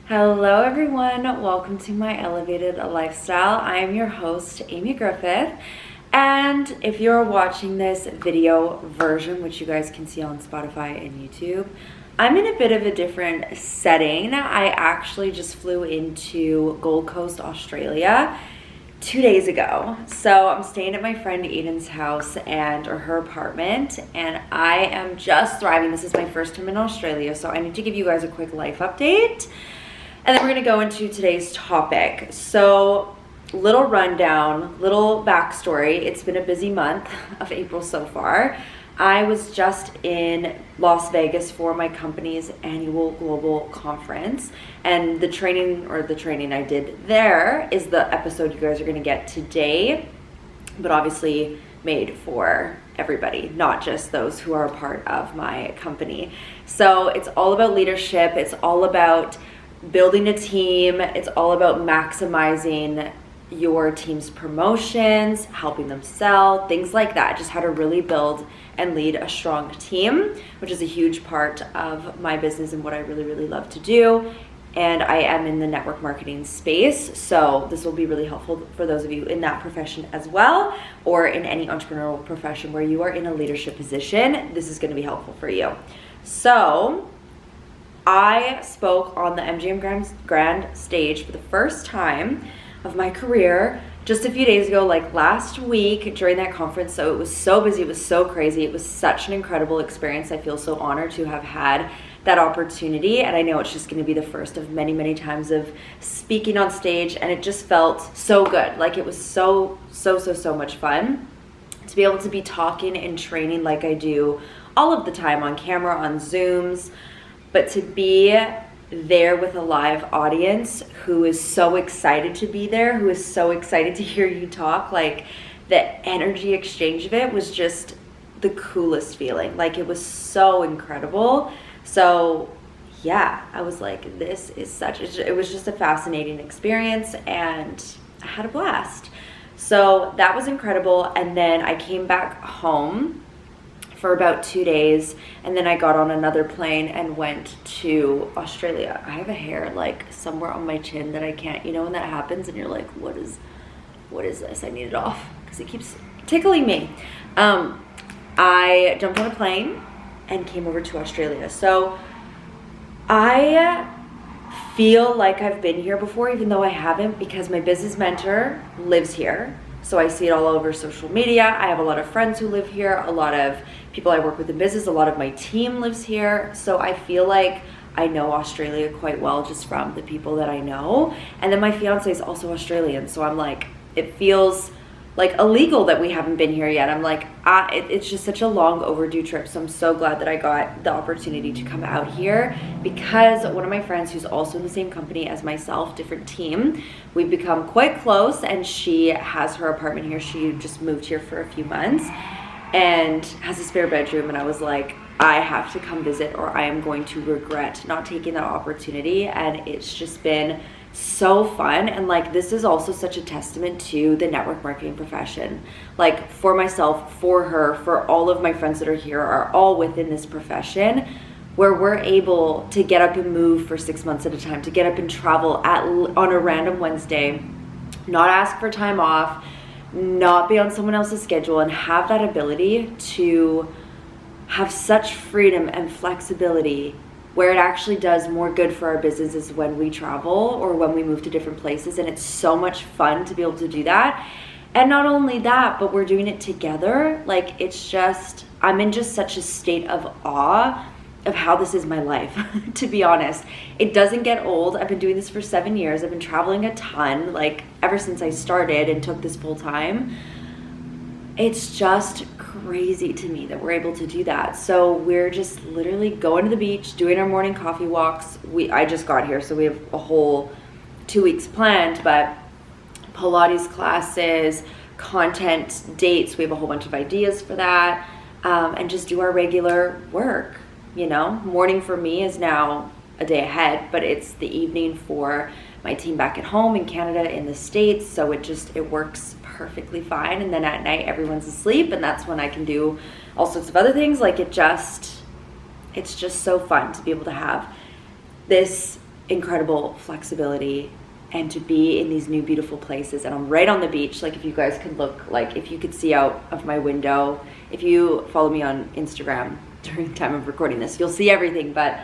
Hello everyone, welcome to my Elevated Lifestyle. I am your host, Amy Griffith, and if you're watching this video version, which you guys can see on Spotify and YouTube, I'm in a bit of a different setting. I actually just flew into Gold Coast, Australia 2 days ago. So I'm staying at my friend Eden's house or her apartment, and I am just thriving. This is my first time in Australia, so I need to give you guys a quick life update. And then we're gonna go into today's topic. So, little rundown, little backstory. It's been a busy month of April so far. I was just in Las Vegas for my company's annual global conference. And the training I did there is the episode you guys are gonna get today, but obviously made for everybody, not just those who are a part of my company. So it's all about leadership. It's all about building a team. It's all about maximizing your team's promotions, helping them sell, things like that. Just how to really build and lead a strong team, which is a huge part of my business and what I really, really love to do. And I am in the network marketing space, so this will be really helpful for those of you in that profession as well, or in any entrepreneurial profession where you are in a leadership position. This is going to be helpful for you. So I spoke on the MGM Grand stage for the first time of my career just a few days ago, like last week during that conference. So it was so busy, it was so crazy. It was such an incredible experience. I feel so honored to have had that opportunity, and I know it's just going to be the first of many, many times of speaking on stage, and it just felt so good. Like it was so much fun to be able to be talking and training like I do all of the time on camera, on Zooms. But to be there with a live audience who is so excited to be there, who is so excited to hear you talk, like the energy exchange of it was just the coolest feeling. Like it was so incredible. So yeah, I was like, it was just a fascinating experience, and I had a blast. So that was incredible. And then I came back home for about 2 days, and then I got on another plane and went to Australia. I have a hair like somewhere on my chin that I can't, when that happens and you're like, what is this? I need it off because it keeps tickling me. I jumped on a plane and came over to Australia. So I feel like I've been here before, even though I haven't, because my business mentor lives here. So I see it all over social media. I have a lot of friends who live here, a lot of people I work with in business, a lot of my team lives here. So I feel like I know Australia quite well just from the people that I know. And then my fiance is also Australian. So I'm like, it feels like illegal that we haven't been here yet. I'm like, it's just such a long overdue trip. So I'm so glad that I got the opportunity to come out here, because one of my friends who's also in the same company as myself, different team, we've become quite close, and she has her apartment here. She just moved here for a few months and has a spare bedroom. And I was like, I have to come visit or I am going to regret not taking that opportunity. And it's just been so fun. And like, this is also such a testament to the network marketing profession. Like for myself, for her, for all of my friends that are here are all within this profession, where we're able to get up and move for 6 months at a time, to get up and travel on a random Wednesday, not ask for time off, not be on someone else's schedule, and have that ability to have such freedom and flexibility, where it actually does more good for our businesses when we travel or when we move to different places. And it's so much fun to be able to do that. And not only that, but we're doing it together. Like it's just, I'm in just such a state of awe of how this is my life, to be honest. It doesn't get old. I've been doing this for 7 years. I've been traveling a ton, like ever since I started and took this full time. It's just crazy to me that we're able to do that. So we're just literally going to the beach, doing our morning coffee walks. I just got here, so we have a whole 2 weeks planned, but Pilates classes, content dates, we have a whole bunch of ideas for that, and just do our regular work. Morning for me is now a day ahead, but it's the evening for my team back at home in Canada, in the States. So it works perfectly fine. And then at night, everyone's asleep, and that's when I can do all sorts of other things. Like it's just so fun to be able to have this incredible flexibility and to be in these new beautiful places. And I'm right on the beach. Like, if you guys could look, like if you could see out of my window, if you follow me on Instagram during the time of recording this, you'll see everything, but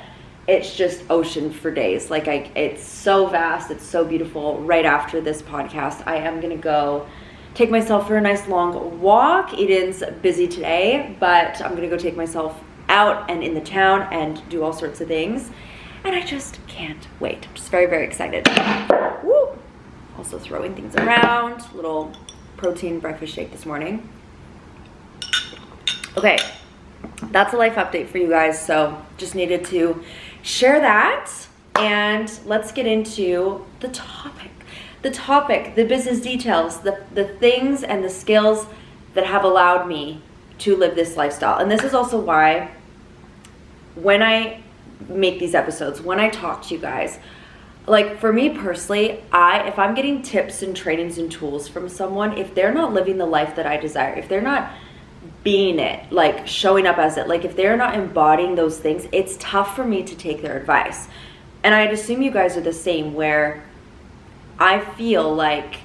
it's just ocean for days. Like, it's so vast, it's so beautiful. Right after this podcast, I am gonna go take myself for a nice long walk. Eden's busy today, but I'm gonna go take myself out and in the town and do all sorts of things. And I just can't wait. I'm just very, very excited. Woo! Also throwing things around. Little protein breakfast shake this morning. Okay, that's a life update for you guys. So just needed to share that. And let's get into the topic. The business details, the things and the skills that have allowed me to live this lifestyle. And this is also why when I make these episodes, when I talk to you guys, like for me personally, if I'm getting tips and trainings and tools from someone, if they're not living the life that I desire, if they're not being it, like showing up as it, like if they're not embodying those things, it's tough for me to take their advice. And I'd assume you guys are the same, where I feel like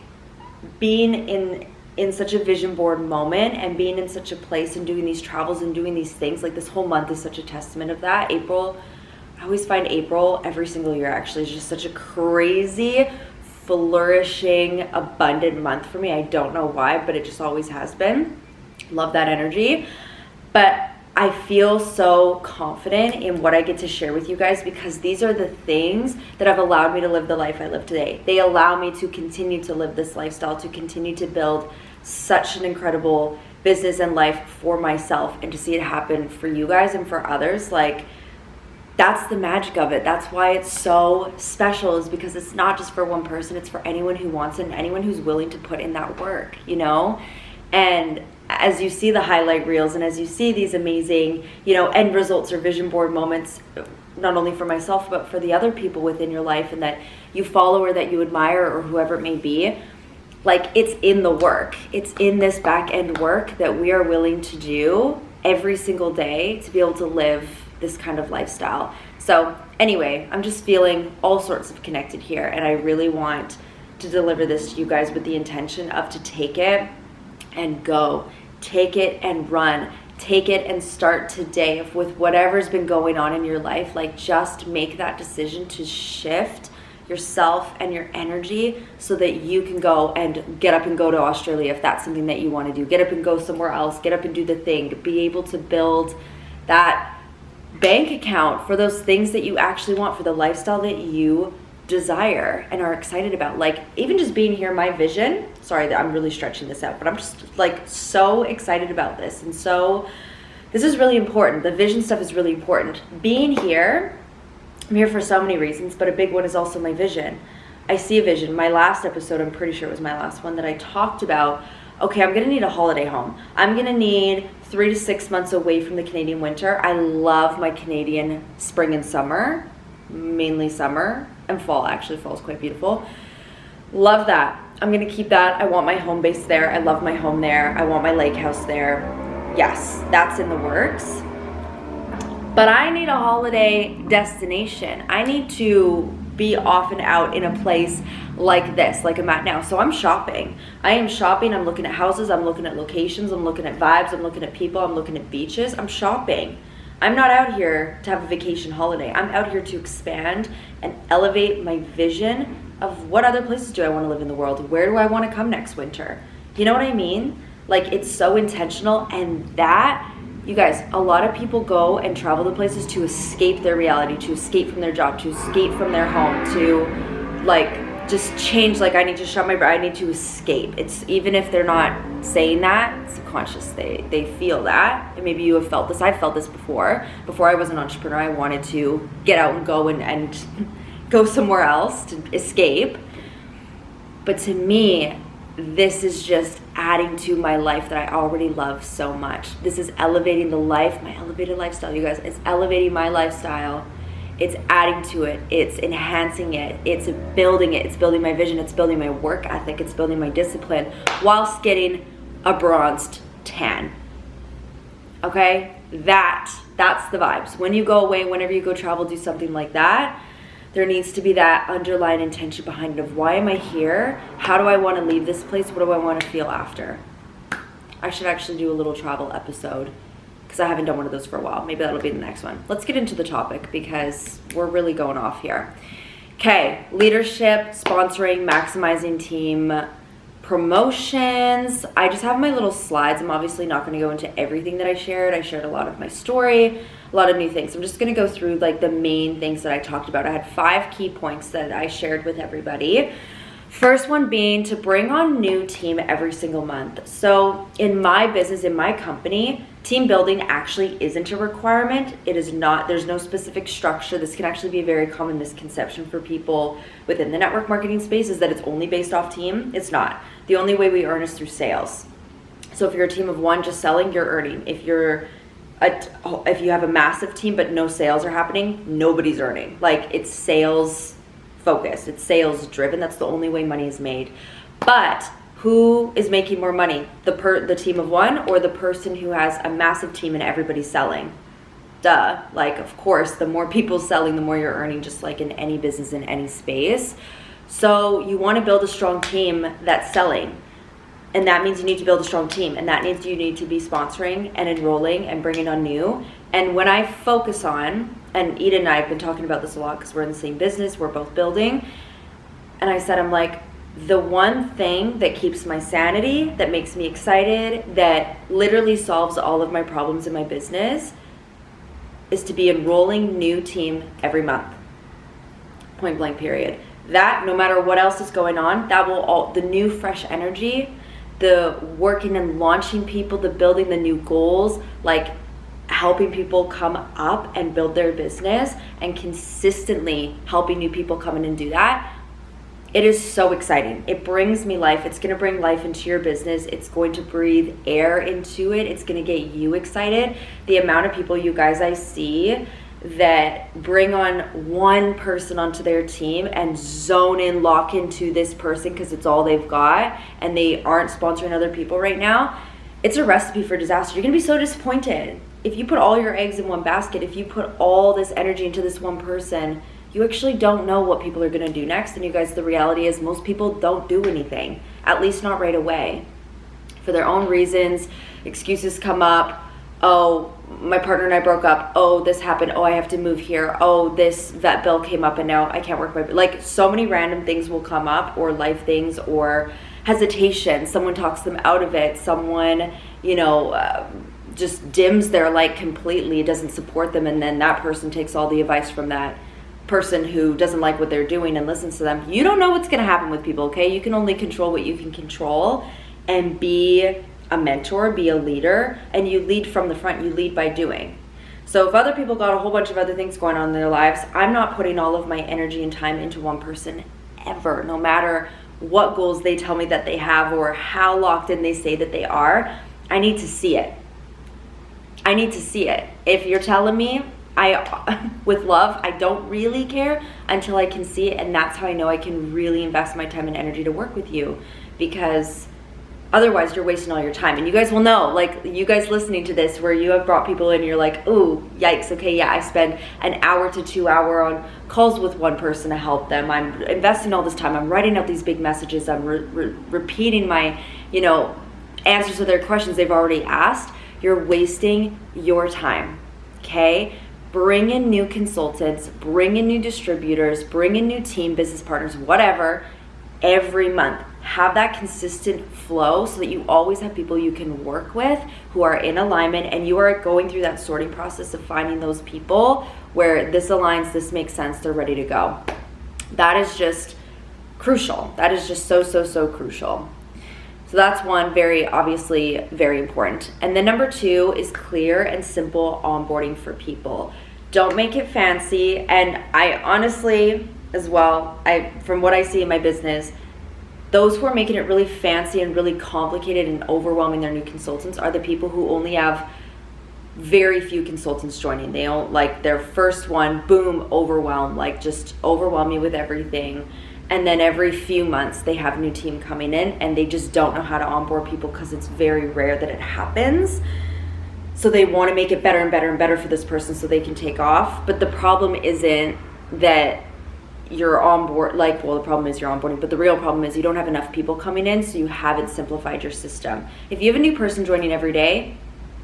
being in such a vision board moment and being in such a place and doing these travels and doing these things, like this whole month is such a testament of that. April, I always find April every single year actually is just such a crazy, flourishing, abundant month for me. I don't know why, but it just always has been. Love that energy. But I feel so confident in what I get to share with you guys, because these are the things that have allowed me to live the life I live today. They allow me to continue to live this lifestyle, to continue to build such an incredible business and life for myself, and to see it happen for you guys and for others. Like, that's the magic of it. That's why it's so special, is because it's not just for one person, it's for anyone who wants it and anyone who's willing to put in that work, you know? And as you see the highlight reels and as you see these amazing, you know, end results or vision board moments, not only for myself, but for the other people within your life and that you follow or that you admire or whoever it may be, like, it's in the work. It's in this back end work that we are willing to do every single day to be able to live this kind of lifestyle. So anyway, I'm just feeling all sorts of connected here, and I really want to deliver this to you guys with the intention of to take it and go, take it and run, take it and start today with whatever's been going on in your life. Like, just make that decision to shift yourself and your energy so that you can go and get up and go to Australia if that's something that you want to do. Get up and go somewhere else, get up and do the thing, be able to build that bank account for those things that you actually want, for the lifestyle that you desire and are excited about. Like, even just being here, my vision, sorry that I'm really stretching this out, but I'm just like so excited about this. And so this is really important. The vision stuff is really important. Being here, I'm here for so many reasons, but a big one is also my vision. I see a vision. My last episode, I'm pretty sure it was my last one, that I talked about, okay, I'm gonna need a holiday home. I'm gonna need 3 to 6 months away from the Canadian winter. I love my Canadian spring and summer, mainly summer and fall. Actually, fall is quite beautiful. Love that. I'm gonna keep that. I want my home base there. I love my home there. I want my lake house there. Yes, that's in the works. But I need a holiday destination. I need to be off and out in a place like this, like I'm at now. So I'm shopping. I am shopping. I'm looking at houses. I'm looking at locations. I'm looking at vibes. I'm looking at people. I'm looking at beaches. I'm shopping. I'm not out here to have a vacation holiday. I'm out here to expand and elevate my vision of what other places do I want to live in the world? Where do I want to come next winter? You know what I mean? Like, it's so intentional. And that, you guys, a lot of people go and travel to places to escape their reality, to escape from their job, to escape from their home, to like just change. Like, I need to shut my brain, I need to escape. It's, even if they're not saying that, subconscious, they feel that. And maybe you have felt this. I've felt this before I was an entrepreneur. I wanted to get out and go and go somewhere else to escape. But to me, this is just adding to my life that I already love so much. This is elevating the life, my elevated lifestyle, you guys. It's elevating my lifestyle. It's adding to it. It's enhancing it. It's building it. It's building my vision. It's building my work ethic. It's building my discipline whilst getting a bronzed tan. Okay? That's the vibes. When you go away, whenever you go travel, do something like that, there needs to be that underlying intention behind it of why am I here? How do I want to leave this place? What do I want to feel after? I should actually do a little travel episode because I haven't done one of those for a while. Maybe that'll be the next one. Let's get into the topic because we're really going off here. Okay, leadership, sponsoring, maximizing team, promotions. I just have my little slides. I'm obviously not going to go into everything that I shared. I shared a lot of my story, a lot of new things. I'm just going to go through like the main things that I talked about. I had 5 key points that I shared with everybody. First one being to bring on new team every single month. So in my business, in my company, team building actually isn't a requirement. It is not, there's no specific structure. This can actually be a very common misconception for people within the network marketing space is that it's only based off team. It's not. The only way we earn is through sales. So if you're a team of 1 just selling, you're earning. If you have a massive team but no sales are happening, nobody's earning. Like it's sales focused. It's sales driven. That's the only way money is made. But who is making more money? The team of 1 or the person who has a massive team and everybody's selling? Duh. Like, of course, the more people selling, the more you're earning, just like in any business, in any space. So you want to build a strong team that's selling. And that means you need to build a strong team. And that means you need to be sponsoring and enrolling and bringing on new. And when I focus on, and Eden and I have been talking about this a lot because we're in the same business, we're both building. And I said, I'm like, the one thing that keeps my sanity, that makes me excited, that literally solves all of my problems in my business is to be enrolling new team every month. Point blank period. That, no matter what else is going on, that will all, the new fresh energy, the working and launching people, the building the new goals, like helping people come up and build their business and consistently helping new people come in and do that. It is so exciting. It brings me life. It's going to bring life into your business. It's going to breathe air into it. It's going to get you excited. The amount of people, you guys, I see that bring on one person onto their team and zone in, lock into this person because it's all they've got and they aren't sponsoring other people right now. It's a recipe for disaster. You're going to be so disappointed. If you put all your eggs in one basket, if you put all this energy into this one person, you actually don't know what people are going to do next. And you guys, the reality is most people don't do anything, at least not right away. For their own reasons, excuses come up. Oh, my partner and I broke up. Oh, this happened. Oh, I have to move here. Oh, that bill came up and now I can't work. Like so many random things will come up, or life things, or hesitation. Someone talks them out of it. Someone, just dims their light completely, doesn't support them, and then that person takes all the advice from that person who doesn't like what they're doing and listens to them. You don't know what's going to happen with people, okay? You can only control what you can control and be a mentor, be a leader, and you lead from the front. You lead by doing. So if other people got a whole bunch of other things going on in their lives, I'm not putting all of my energy and time into one person ever, no matter what goals they tell me that they have or how locked in they say that they are. I need to see it. I need to see it. If you're telling me, with love, I don't really care until I can see it, and that's how I know I can really invest my time and energy to work with you, because otherwise you're wasting all your time. And you guys will know, like you guys listening to this, where you have brought people in, you're like, ooh, yikes, okay, yeah, I spend an hour to 2 hours on calls with one person to help them. I'm investing all this time. I'm writing out these big messages. I'm repeating my, answers to their questions they've already asked. You're wasting your time, okay? Bring in new consultants, bring in new distributors, bring in new team, business partners, whatever, every month. Have that consistent flow so that you always have people you can work with who are in alignment, and you are going through that sorting process of finding those people where this aligns, this makes sense, they're ready to go. That is just crucial. That is just so, so, so crucial. So that's one, very obviously very important. And then number 2 is clear and simple onboarding for people. Don't make it fancy. And I honestly, as well, from what I see in my business, those who are making it really fancy and really complicated and overwhelming their new consultants are the people who only have very few consultants joining. They don't, like, their first one, boom, overwhelm, like just overwhelm me with everything. And then every few months they have a new team coming in and they just don't know how to onboard people because it's very rare that it happens. So they want to make it better and better and better for this person so they can take off. But the problem isn't that you're on board, like, well, the problem is you're onboarding, but the real problem is you don't have enough people coming in, so you haven't simplified your system. If you have a new person joining every day,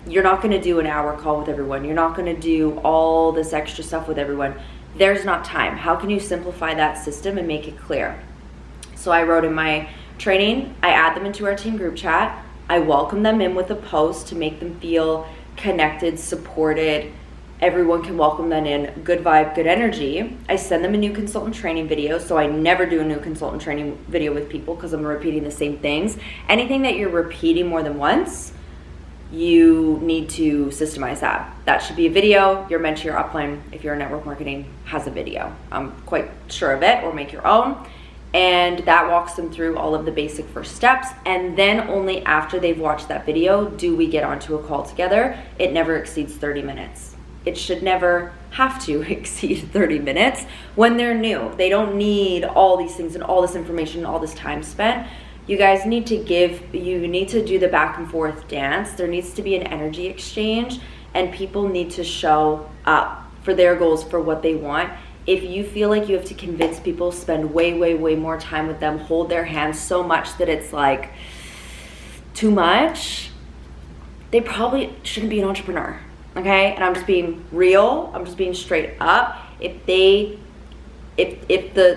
you're not going to do an hour call with everyone. You're not going to do all this extra stuff with everyone. There's not time. How can you simplify that system and make it clear? So I wrote in my training, I add them into our team group chat. I welcome them in with a post to make them feel connected, supported. Everyone can welcome them in, good vibe, good energy. I send them a new consultant training video, so I never do a new consultant training video with people because I'm repeating the same things. Anything that you're repeating more than once, you need to systemize that. That should be a video. Your mentor, your upline, if you're in network marketing, has a video. I'm quite sure of it, or make your own. And that walks them through all of the basic first steps. And then only after they've watched that video do we get onto a call together. It never exceeds 30 minutes. It should never have to exceed 30 minutes when they're new. They don't need all these things and all this information and all this time spent. You guys need to do the back and forth dance. There needs to be an energy exchange, and people need to show up for their goals, for what they want. If you feel like you have to convince people, spend way, way, way more time with them, hold their hands so much that it's like too much, they probably shouldn't be an entrepreneur, okay? And I'm just being real. I'm just being straight up. If the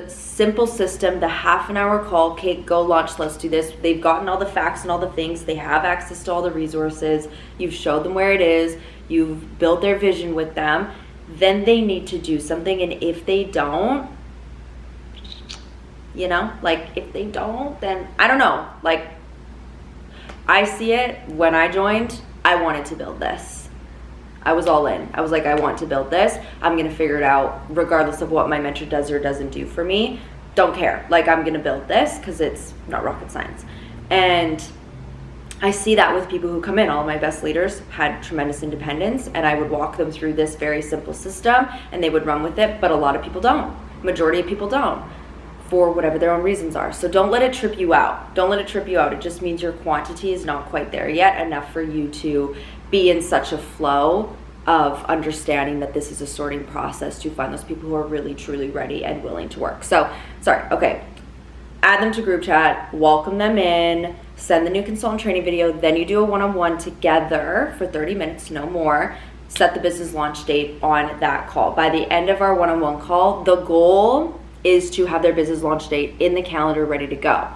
simple system, the half an hour call, okay, go launch, let's do this, they've gotten all the facts and all the things, they have access to all the resources, you've showed them where it is, you've built their vision with them, then they need to do something. And if they don't, if they don't, then I don't know. Like, I see it when I joined, I wanted to build this. I was all in. I was like, I want to build this. I'm going to figure it out regardless of what my mentor does or doesn't do for me. Don't care. Like, I'm going to build this because it's not rocket science. And I see that with people who come in. All of my best leaders had tremendous independence, and I would walk them through this very simple system and they would run with it. But a lot of people don't. Majority of people don't, for whatever their own reasons are. So don't let it trip you out. Don't let it trip you out. It just means your quantity is not quite there yet, enough for you to be in such a flow of understanding that this is a sorting process to find those people who are really, truly ready and willing to work. So, okay. Add them to group chat, welcome them in, send the new consultant training video, then you do a one-on-one together for 30 minutes, no more. Set the business launch date on that call. By the end of our one-on-one call, the goal is to have their business launch date in the calendar ready to go.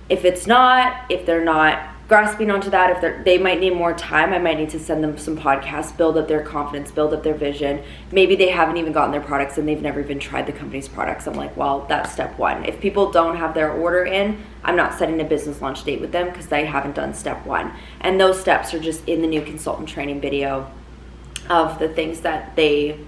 If they're not grasping onto that, if they might need more time, I might need to send them some podcasts, build up their confidence, build up their vision. Maybe they haven't even gotten their products and they've never even tried the company's products. I'm like, well, that's step one. If people don't have their order in, I'm not setting a business launch date with them because they haven't done step one. And those steps are just in the new consultant training video of the things that they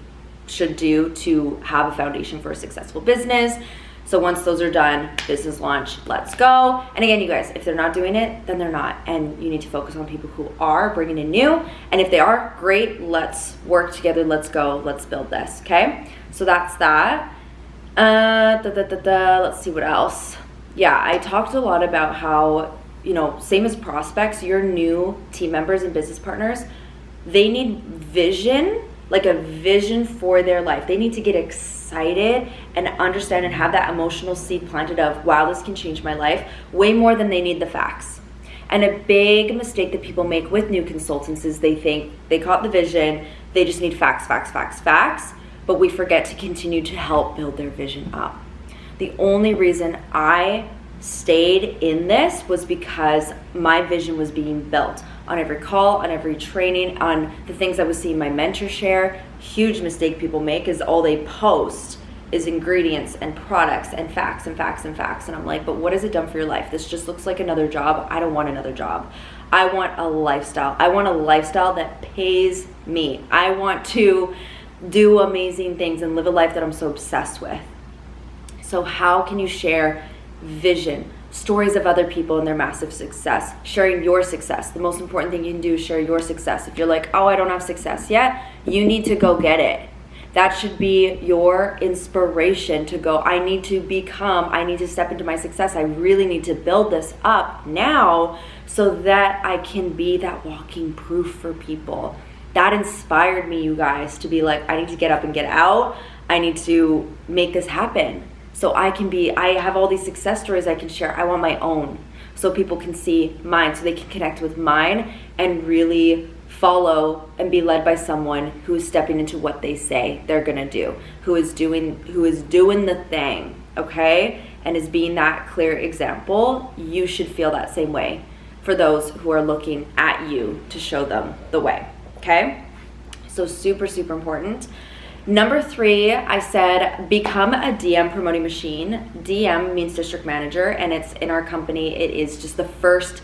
should do to have a foundation for a successful business. So once those are done, business launch, let's go. And again, you guys, if they're not doing it, then they're not. And you need to focus on people who are bringing in new. And if they are, great, let's work together, let's go, let's build this, okay? So that's that. Let's see what else. Yeah, I talked a lot about how, same as prospects, your new team members and business partners, they need vision, like a vision for their life. They need to get excited and understand and have that emotional seed planted of, wow, this can change my life, way more than they need the facts. And a big mistake that people make with new consultants is they think they caught the vision, they just need facts, but we forget to continue to help build their vision up. The only reason I stayed in this was because my vision was being built on every call, on every training, on the things I was seeing my mentor share. Huge mistake people make is all they post is ingredients and products and facts. And I'm like, but what has it done for your life? This just looks like another job. I don't want another job. I want a lifestyle. I want a lifestyle that pays me. I want to do amazing things and live a life that I'm so obsessed with. So how can you share vision, stories of other people and their massive success, sharing your success? The most important thing you can do is share your success. If you're like, oh, I don't have success yet, you need to go get it. That should be your inspiration to go, I need to step into my success. I really need to build this up now so that I can be that walking proof for people. That inspired me, you guys, to be like, I need to get up and get out. I need to make this happen. So I have all these success stories I can share. I want my own, so people can see mine, so they can connect with mine and really follow and be led by someone who is stepping into what they say they're gonna do, who is doing the thing, okay? And is being that clear example. You should feel that same way for those who are looking at you to show them the way, okay? So super, super important. Number 3, I said, become a DM promoting machine. DM means district manager, and it's in our company, it is just the first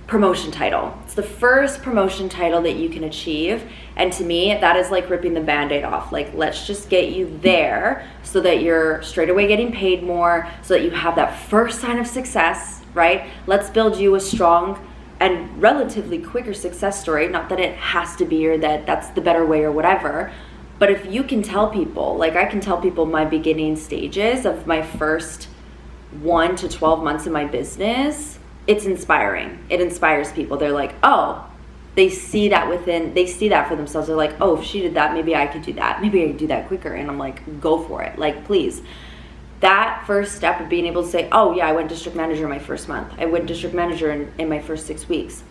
promotion title. It's the first promotion title that you can achieve. And to me, that is like ripping the Band-Aid off. Like, let's just get you there so that you're straight away getting paid more, so that you have that first sign of success, right? Let's build you a strong and relatively quicker success story. Not that it has to be, or that that's the better way or whatever. But if you can tell people, like I can tell people my beginning stages of my first 1 to 12 months in my business, it's inspiring. It inspires people. They're like, oh, they see that for themselves. They're like, oh, if she did that, maybe I could do that. Maybe I could do that quicker. And I'm like, go for it. Like, please. That first step of being able to say, oh yeah, I went district manager my first month. I went district manager in my first 6 weeks.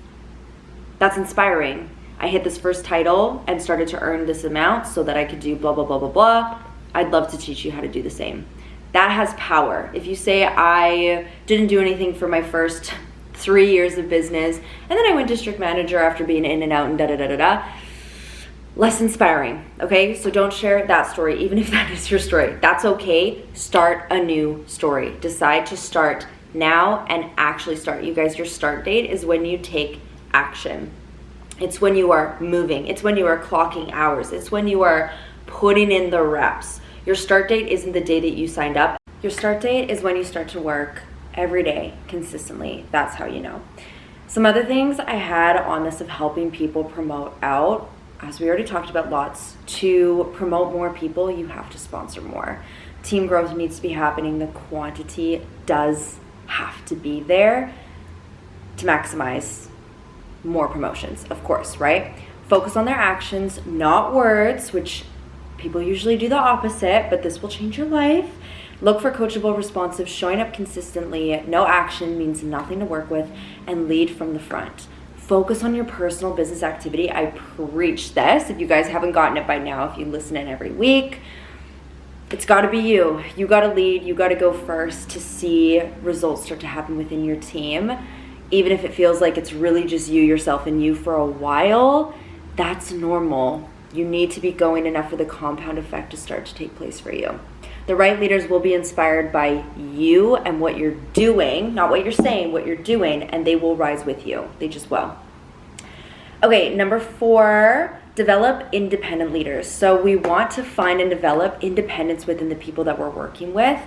That's inspiring. I hit this first title and started to earn this amount so that I could do blah, blah, blah, blah, blah. I'd love to teach you how to do the same. That has power. If you say I didn't do anything for my first 3 years of business, and then I went district manager after being in and out and da-da-da-da-da, less inspiring, okay? So don't share that story, even if that is your story. That's okay. Start a new story. Decide to start now and actually start. You guys, your start date is when you take action. It's when you are moving. It's when you are clocking hours. It's when you are putting in the reps. Your start date isn't the day that you signed up. Your start date is when you start to work every day consistently. That's how you know. Some other things I had on this of helping people promote out, as we already talked about lots, to promote more people, you have to sponsor more. Team growth needs to be happening. The quantity does have to be there to maximize more promotions, of course, right? Focus on their actions, not words, which people usually do the opposite, but this will change your life. Look for coachable, responsive, showing up consistently. No action means nothing to work with, and lead from the front. Focus on your personal business activity. I preach this. If you guys haven't gotten it by now, if you listen in every week, it's got to be you. You got to lead. You got to go first to see results start to happen within your team. Even if it feels like it's really just you, yourself, and you for a while, that's normal. You need to be going enough for the compound effect to start to take place for you. The right leaders will be inspired by you and what you're doing, not what you're saying, what you're doing, and they will rise with you. They just will. Okay, number 4, develop independent leaders. So we want to find and develop independence within the people that we're working with.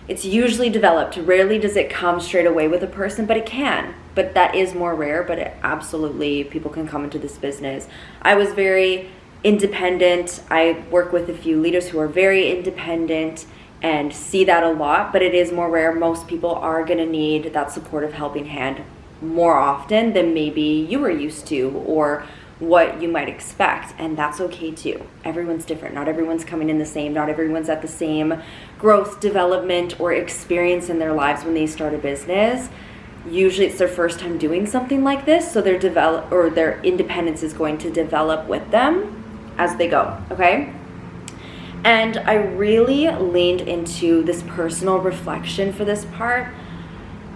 It's usually developed. Rarely does it come straight away with a person, but it can. But that is more rare, but it absolutely, people can come into this business. I was very independent. I work with a few leaders who are very independent and see that a lot, but it is more rare. Most people are going to need that supportive helping hand more often than maybe you were used to or what you might expect, and that's okay too. Everyone's different. Not everyone's coming in the same. Not everyone's at the same growth, development, or experience in their lives when they start a business. Usually it's their first time doing something like this, so their independence is going to develop with them as they go, okay? And I really leaned into this personal reflection for this part,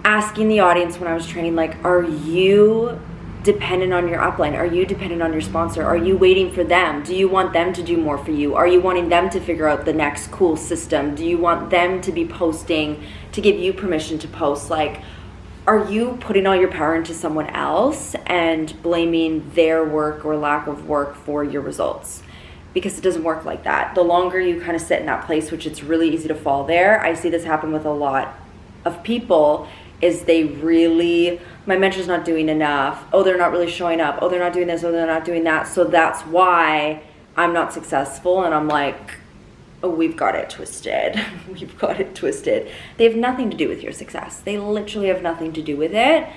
asking the audience when I was training, like, are you dependent on your upline? Are you dependent on your sponsor? Are you waiting for them? Do you want them to do more for you? Are you wanting them to figure out the next cool system? Do you want them to be posting to give you permission to post? Like, are you putting all your power into someone else and blaming their work or lack of work for your results? Because it doesn't work like that. The longer you kind of sit in that place, which it's really easy to fall there, I see this happen with a lot of people, is they really, my mentor's not doing enough. Oh, they're not really showing up. Oh, they're not doing this. Oh, they're not doing that. So that's why I'm not successful. And I'm like, oh, we've got it twisted. We've got it twisted. They have nothing to do with your success. They literally have nothing to do with it.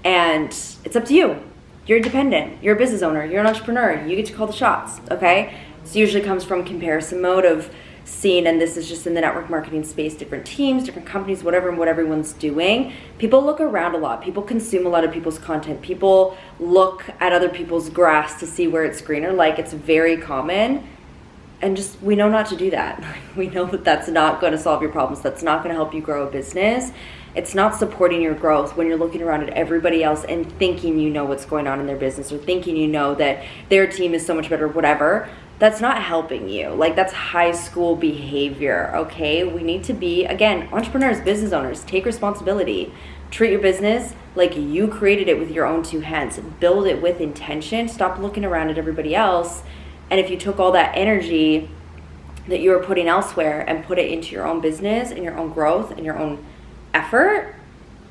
And it's up to you. You're independent. You're a business owner. You're an entrepreneur. You get to call the shots, okay? This usually comes from comparison mode of seen, and this is just in the network marketing space, different teams, different companies, whatever, and what everyone's doing, people look around a lot. People consume a lot of people's content. People look at other people's grass to see where it's greener. Like, it's very common. And just, we know not to do that. We know that that's not going to solve your problems. That's not going to help you grow a business. It's not supporting your growth when you're looking around at everybody else and thinking you know what's going on in their business, or thinking you know that their team is so much better, whatever. That's not helping you. Like, that's high school behavior, okay? We need to be, again, entrepreneurs, business owners, take responsibility. Treat your business like you created it with your own two hands. Build it with intention. Stop looking around at everybody else. And if you took all that energy that you were putting elsewhere and put it into your own business and your own growth and your own effort,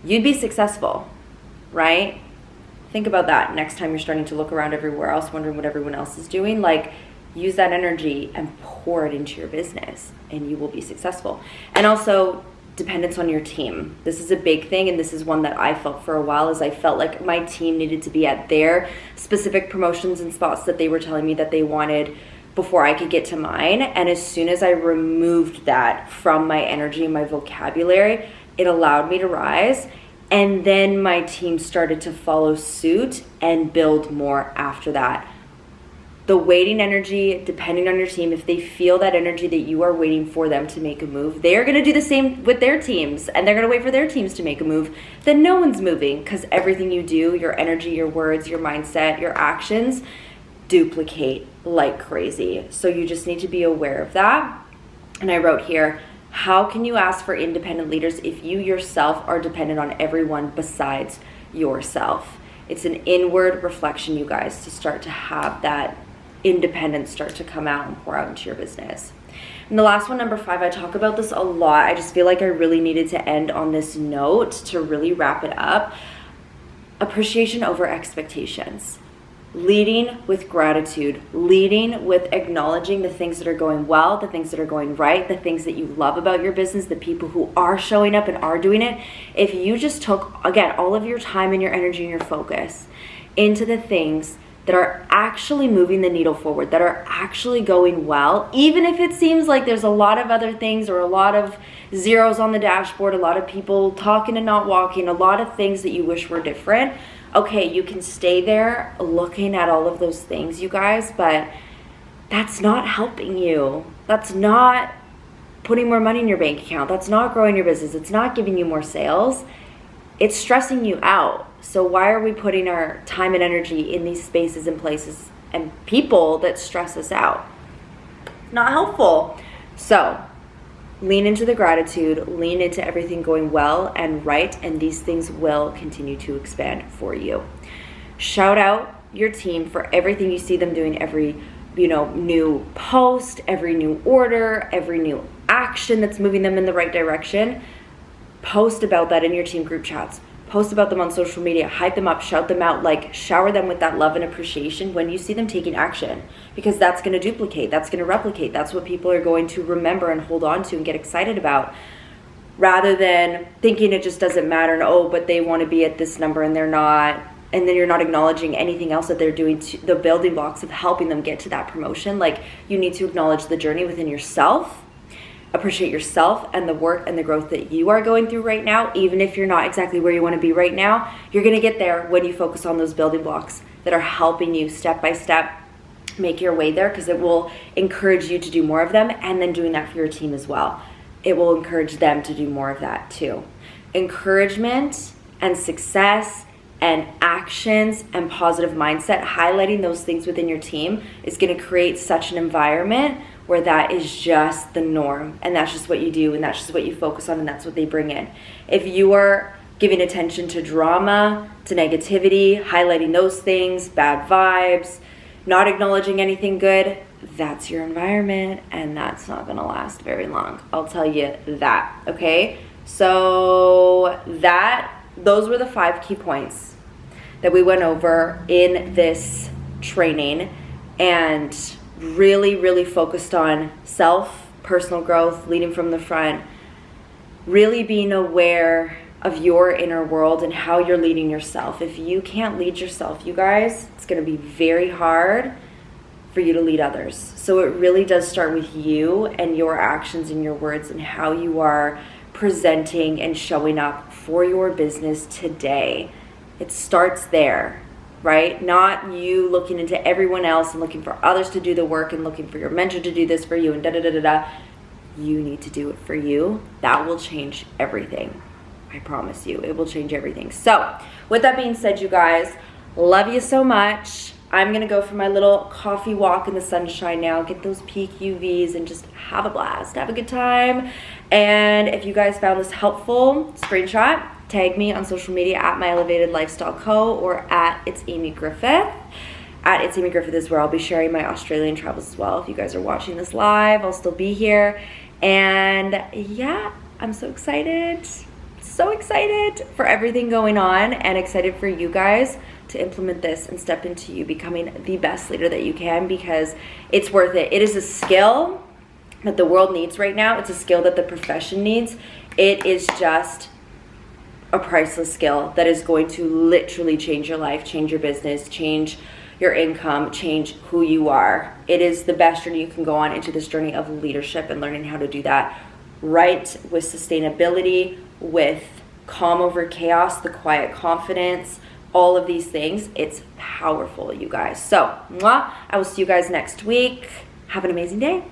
you'd be successful, right? Think about that next time you're starting to look around everywhere else, wondering what everyone else is doing. Like, use that energy and pour it into your business, and you will be successful. And also, dependence on your team. This is a big thing, and this is one that I felt for a while, is I felt like my team needed to be at their specific promotions and spots that they were telling me that they wanted before I could get to mine. And as soon as I removed that from my energy and my vocabulary, it allowed me to rise. And then my team started to follow suit and build more after that. The waiting energy, depending on your team, if they feel that energy that you are waiting for them to make a move, they're going to do the same with their teams, and they're going to wait for their teams to make a move. Then no one's moving, because everything you do, your energy, your words, your mindset, your actions, duplicate like crazy. So you just need to be aware of that. And I wrote here, how can you ask for independent leaders if you yourself are dependent on everyone besides yourself? It's an inward reflection, you guys, to start to have that independence start to come out and pour out into your business. And the last one, number 5, I talk about this a lot. I just feel like I really needed to end on this note to really wrap it up. Appreciation over expectations. Leading with gratitude, leading with acknowledging the things that are going well, the things that are going right, the things that you love about your business, the people who are showing up and are doing it. If you just took, again, all of your time and your energy and your focus into the things that are actually moving the needle forward, that are actually going well, even if it seems like there's a lot of other things or a lot of zeros on the dashboard, a lot of people talking and not walking, a lot of things that you wish were different. Okay, you can stay there looking at all of those things, you guys, but that's not helping you. That's not putting more money in your bank account. That's not growing your business. It's not giving you more sales. It's stressing you out. So why are we putting our time and energy in these spaces and places and people that stress us out? Not helpful. So lean into the gratitude, lean into everything going well and right, and these things will continue to expand for you. Shout out your team for everything you see them doing, every new post, every new order, every new action that's moving them in the right direction. Post about that in your team group chats. Post about them on social media, hype them up, shout them out, like shower them with that love and appreciation when you see them taking action, because that's going to duplicate, that's going to replicate, that's what people are going to remember and hold on to and get excited about, rather than thinking it just doesn't matter and oh, but they want to be at this number and they're not, and then you're not acknowledging anything else that they're doing, to the building blocks of helping them get to that promotion. Like, you need to acknowledge the journey within yourself. Appreciate yourself and the work and the growth that you are going through right now. Even if you're not exactly where you want to be right now, you're going to get there when you focus on those building blocks that are helping you step by step make your way there, because it will encourage you to do more of them, and then doing that for your team as well. It will encourage them to do more of that too. Encouragement and success and actions and positive mindset, highlighting those things within your team, is going to create such an environment where that is just the norm, and that's just what you do, and that's just what you focus on, and that's what they bring in. If you are giving attention to drama, to negativity, highlighting those things, bad vibes, not acknowledging anything good, that's your environment, and that's not gonna last very long. I'll tell you that, okay? So those were the 5 key points that we went over in this training, and really focused on self, personal growth, leading from the front, really being aware of your inner world and how you're leading yourself. If you can't lead yourself, you guys, it's going to be very hard for you to lead others. So it really does start with you and your actions and your words and how you are presenting and showing up for your business today. It starts there, right? Not you looking into everyone else and looking for others to do the work and looking for your mentor to do this for you and da-da-da-da-da. You need to do it for you. That will change everything. I promise you, it will change everything. So with that being said, you guys, love you so much. I'm gonna go for my little coffee walk in the sunshine now, get those peak UVs and just have a blast, have a good time. And if you guys found this helpful, screenshot, tag me on social media at My Elevated Lifestyle Co. or at It's Amy Griffith. At It's Amy Griffith is where I'll be sharing my Australian travels as well. If you guys are watching this live, I'll still be here. And yeah, I'm so excited for everything going on and excited for you guys to implement this and step into you becoming the best leader that you can, because it's worth it. It is a skill that the world needs right now. It's a skill that the profession needs. It is just a priceless skill that is going to literally change your life, change your business, change your income, change who you are. It is the best journey you can go on into this journey of leadership and learning how to do that right, with sustainability, with calm over chaos, the quiet confidence, all of these things. It's powerful, you guys. So, I will see you guys next week. Have an amazing day.